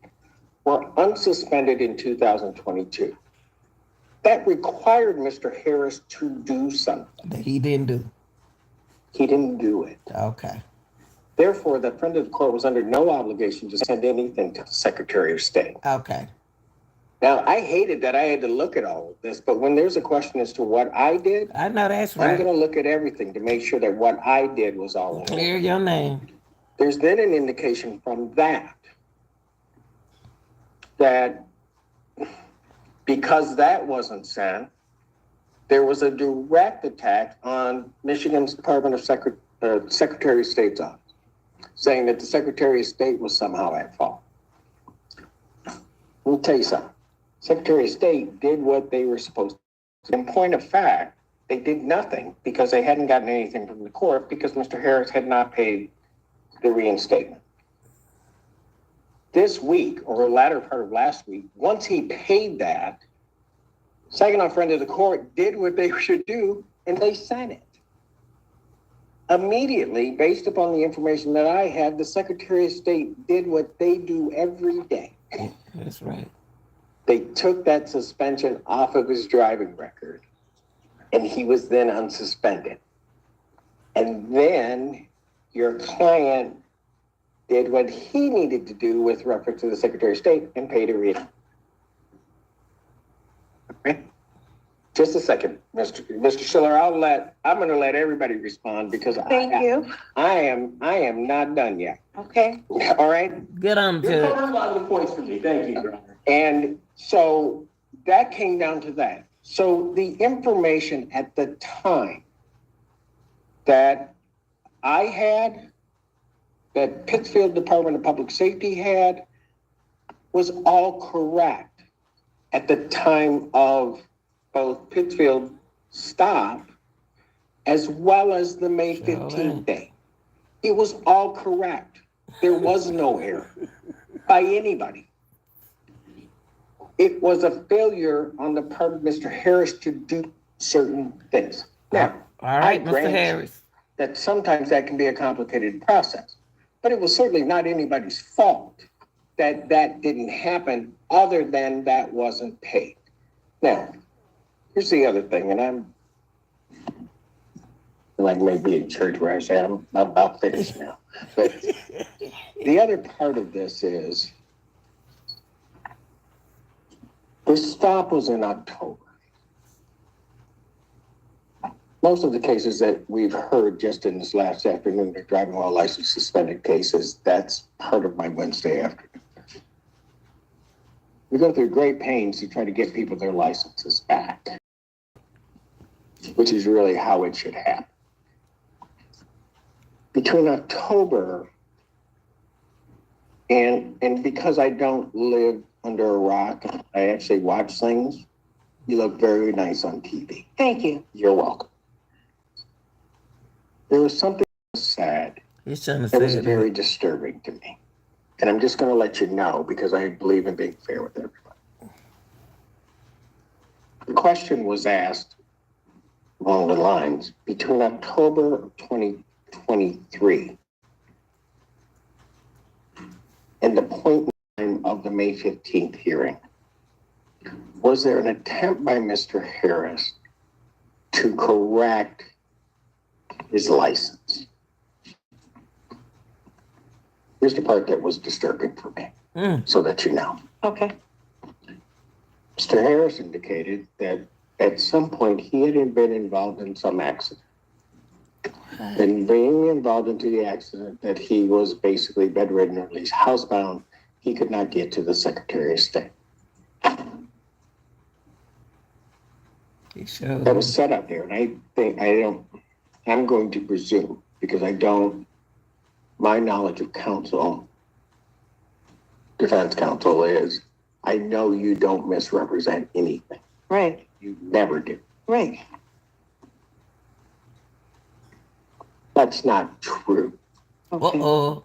were unsuspended in 2022. That required Mr. Harris to do something. That he didn't do. He didn't do it. Okay. Therefore, the friend of the court was under no obligation to send anything to the Secretary of State. Okay. Now, I hated that I had to look at all of this, but when there's a question as to what I did, I know that's right. I'm going to look at everything to make sure that what I did was all clear your name. There's then an indication from that because that wasn't sent, there was a direct attack on Michigan's Department of Secretary of State's office, saying that the Secretary of State was somehow at fault. Let me tell you something. Secretary of State did what they were supposed to. In point of fact, they did nothing because they hadn't gotten anything from the court because Mr. Harris had not paid the reinstatement. This week, or the latter part of last week, once he paid that, Saginaw friend of the court did what they should do, and they sent it. Immediately, based upon the information that I had, the Secretary of State did what they do every day. That's right. They took that suspension off of his driving record, and he was then unsuspended. And then your client did what he needed to do with reference to the Secretary of State and paid a reading. Okay. Just a second, Mr. Schiller. I'm going to let everybody respond because I am not done yet. Okay. All right. Get on, You're Judge. covering a lot of the points for me. Thank you, Your Honor. And so that came down to that. So the information at the time that I had, that Pittsfield Department of Public Safety had, was all correct at the time of both Pittsfield stop as well as the May 15th day. It was all correct. There was no error by anybody. It was a failure on the part of Mr. Harris to do certain things. Now, all right, I Mr. Harris. that sometimes that can be a complicated process, but it was certainly not anybody's fault that that didn't happen other than that wasn't paid. Now, here's the other thing, and I'm like maybe in church where I say I'm about finished now. But the other part of this is The stop was in October. Most of the cases that we've heard just in this last afternoon are driving while license suspended cases. That's part of my Wednesday afternoon. We go through great pains to try to get people their licenses back, which is really how it should happen. Between October and because I don't live under a rock, I actually watch things. You look very nice on TV. Thank you. You're welcome. There was something sad He's trying to that was say very disturbing to me. And I'm just going to let you know because I believe in being fair with everybody. The question was asked along the lines between October of 2023 and the point in time of the May 15th hearing, was there an attempt by Mr. Harris to correct his license? Here's the part that was disturbing for me, so that you know. Okay. Mr. Harris indicated that at some point he had been involved in some accident. And being involved into the accident, that he was basically bedridden or at least housebound, he could not get to the Secretary of State. he showed. That was set up there, and I'm going to presume, because my knowledge of defense counsel is, I know you don't misrepresent anything. Right. You never do. Right. That's not true. Okay. Uh-oh.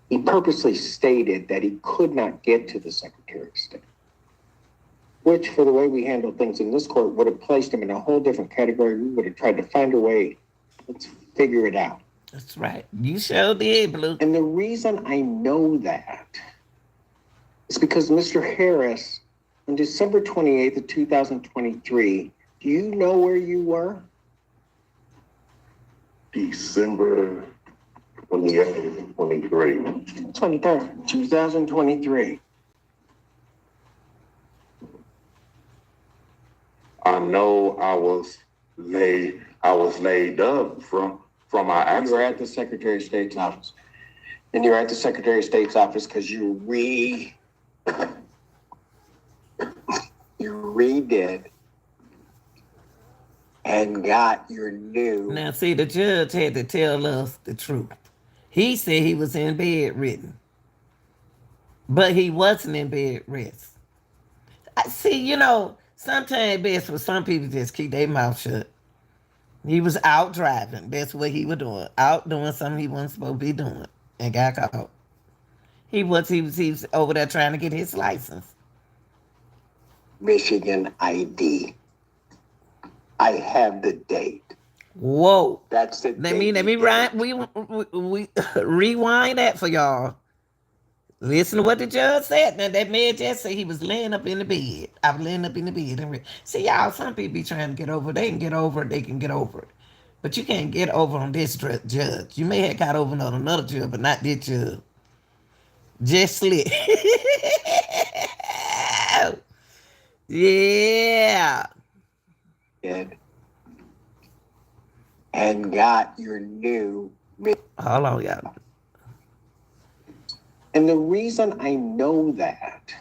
He purposely stated that he could not get to the Secretary of State, which, for the way we handle things in this court, would have placed him in a whole different category. We would have tried to find a way. Let's figure it out. That's right. You sure did, Blue. And the reason I know that is because Mr. Harris, on December 28th of 2023, do you know where you were? December 28th, 23. 23rd, 2023. I know I was laid up from my You were accident. at the Secretary of State's office. And you're at the Secretary of State's office because you redid and got your new. Now, see, the judge had to tell us the truth. He said he was in bed ridden, but he wasn't in bed rest. I see, sometimes best for some people just keep their mouth shut. He was out driving. That's what he was doing. Out doing something he wasn't supposed to be doing and got caught. He was over there trying to get his license. Michigan ID. I have the date. Whoa. That's the Let date. me we rewind that for y'all. Listen to what the judge said. Now that man just said he was laying up in the bed. I was laying up in the bed. See, y'all, some people be trying to get over. They can get over it. They can get over it. But you can't get over on this judge. You may have got over on another judge, but not this judge. Just slip. Yeah. Did and got your new. Hold on, y'all. And the reason I know that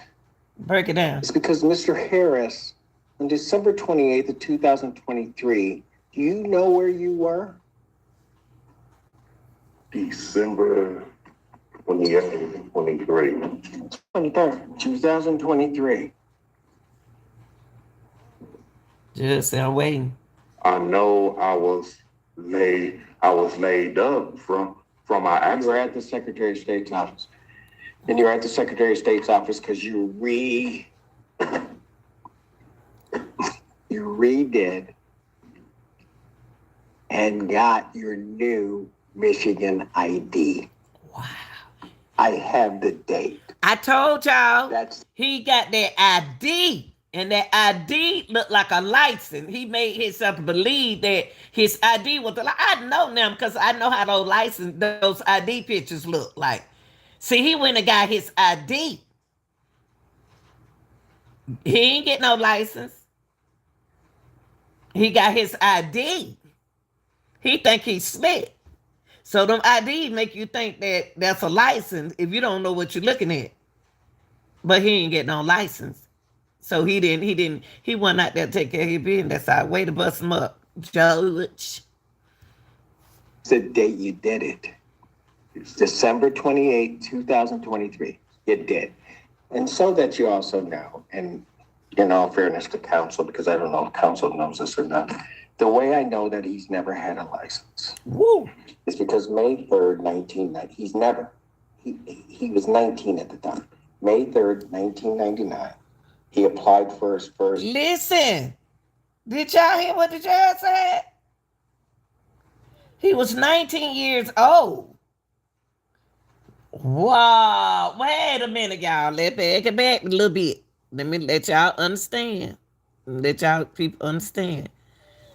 Break it down. is because Mr. Harris, on December 28th of 2023, do you know where you were? December 28th, 23. 23rd, 2023. Just I'm waiting. I know I was laid up from my You were accident. at the Secretary of State's office. And you're at the Secretary of State's office because you redid and got your new Michigan ID. Wow. I have the date. I told y'all That's he got that ID, and that ID looked like a license. He made himself believe that his ID was I know now because I know how those ID pictures look like. See, he went and got his ID. He ain't get no license. He got his ID. He think he's slick. So them ID make you think that that's a license if you don't know what you're looking at. But he ain't get no license. So he went out there to take care of his business. That's our way to bust him up. Judge. It's the date you did it. It's December 28, 2023. You did. And so that you also know, and in all fairness to counsel, because I don't know if counsel knows this or not, the way I know that he's never had a license Woo. is because May 3rd, he was 19 at the time. May 3rd, 1999, he applied for his first. Listen, did y'all hear what the judge said? He was 19 years old. Wow. Wait a minute, y'all. Let's back it back a little bit. Let me let y'all understand. Let y'all people understand.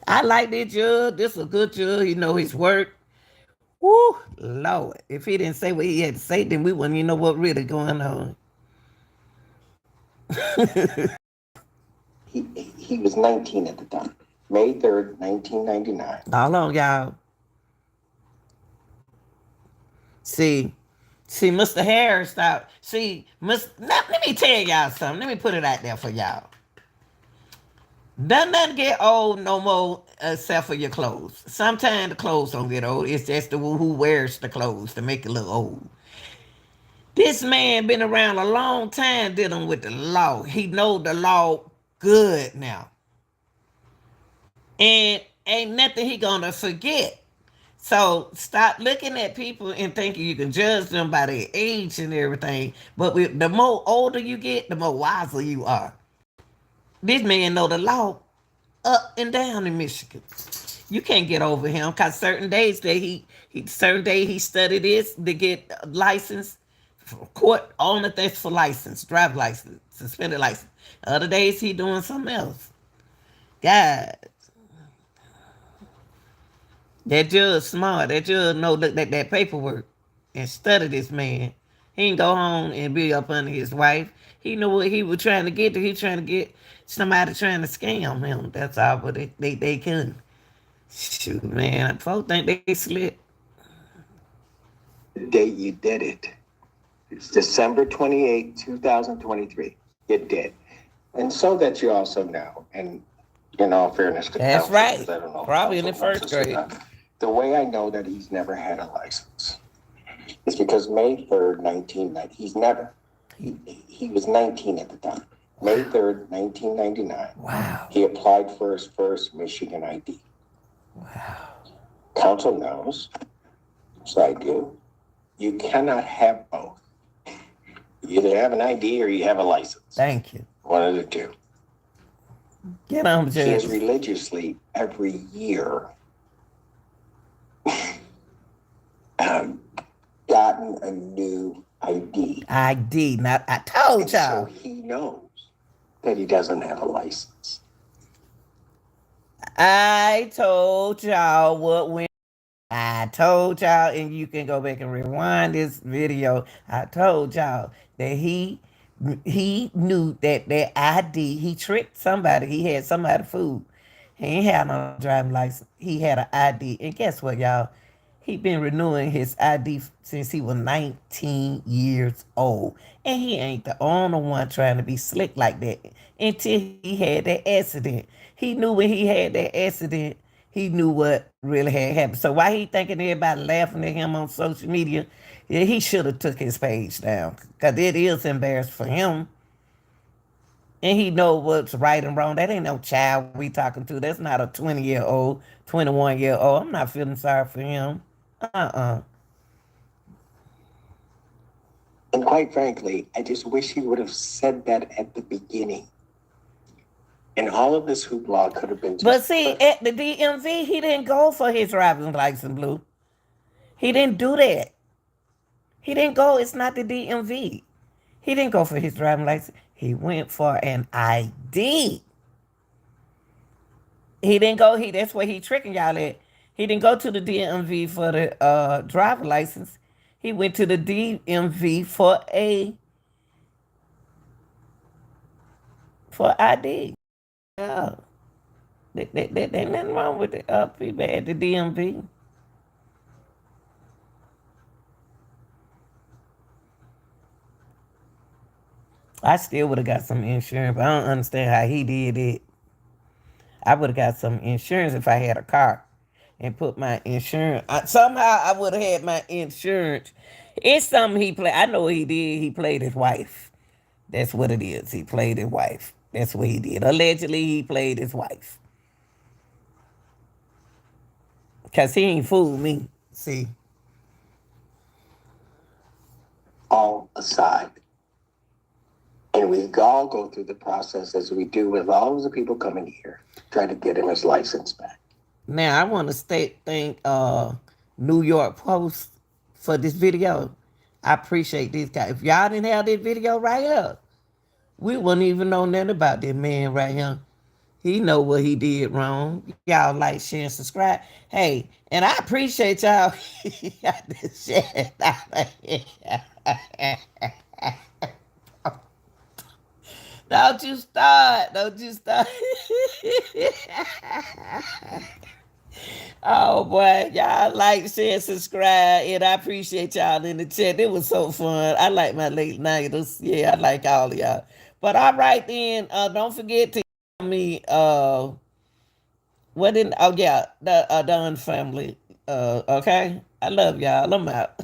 I like this judge. This is a good judge. He know his work. Woo, Lord. If he didn't say what he had to say, then we wouldn't even know what really going on. He was 19 at the time. May 3rd, 1999. Hold on, y'all. See, Mr. Harris stopped. Now, let me tell y'all something. Let me put it out there for y'all. Doesn't get old no more except for your clothes. Sometimes the clothes don't get old. It's just the one who wears the clothes to make it look old. This man been around a long time dealing with the law. He know the law good now. And ain't nothing he gonna forget. So stop looking at people and thinking you can judge them by their age and everything. But the more older you get, the more wiser you are. This man know the law up and down in Michigan. You can't get over him because certain days that he studied this to get licensed for court, only things for license, driver's license, suspended license. Other days he doing something else. God. That judge smart. That judge know look at that paperwork and study this man. He didn't go home and be up under his wife. He knew what he was trying to get to. He trying to get somebody trying to scam him. That's all, but they couldn't. Shoot, man. Folks think they slick. The date you did it. It's December 28, 2023. You did. And so that you also know, and in all fairness to That's counsel, right. because I don't know if Probably in the counsel knows first this or grade. not, the way I know that he's never had a license is because May 3rd, 1990, he was 19 at the time. May 3rd, 1999. Wow. He applied for his first Michigan ID. Wow. Counsel knows, so I do, you cannot have both. You either have an ID or you have a license. Thank you. One of the two. Get on, He has Judge. religiously every year gotten a new ID. ID. Not I told And so y'all. he knows that he doesn't have a license. I told y'all what went. I told y'all, and you can go back and rewind this video. I told y'all that he knew that ID, he tricked somebody. He had somebody food. He ain't had no driving license. He had an ID. And guess what, y'all? He been renewing his ID since he was 19 years old. And he ain't the only one trying to be slick like that until he had that accident. He knew when he had that accident, he knew what really had happened. So why he thinking everybody laughing at him on social media, yeah, he should have took his page down. Because it is embarrassing for him. And he know what's right and wrong. That ain't no child we talking to. That's not a 20-year-old, 21-year-old. I'm not feeling sorry for him. And quite frankly, I just wish he would have said that at the beginning. And all of this hoopla could have been just. But see, at the DMV, he didn't go for his driving license, Blue. He didn't do that. He didn't go. It's not the DMV. He didn't go for his driving license. He went for an ID. He didn't go. That's where he tricking y'all at. He didn't go to the DMV for the driver license. He went to the DMV for for ID. Yeah. There ain't nothing wrong with the people at the DMV. I still would have got some insurance, but I don't understand how he did it. I would have got some insurance if I had a car and put my insurance. Somehow I would have had my insurance. It's something he played. I know what he did. He played his wife. That's what it is. He played his wife. That's what he did. Allegedly, he played his wife. Because he ain't fooled me. See? All aside. And we all go through the process as we do with all of the people coming here, trying to get him his license back. Now, I want to thank New York Post for this video. I appreciate this guy. If y'all didn't have this video right here, we wouldn't even know nothing about this man right here. He know what he did wrong. Y'all like, share, and subscribe. Hey, and I appreciate y'all. Don't you start. Don't you start. Oh boy, y'all like, share, subscribe, and I appreciate y'all in the chat. It was so fun. I like my late nighters. Yeah, I like all of y'all. But all right then, don't forget to me what in oh yeah, the Dunn family. Okay. I love y'all. I'm out.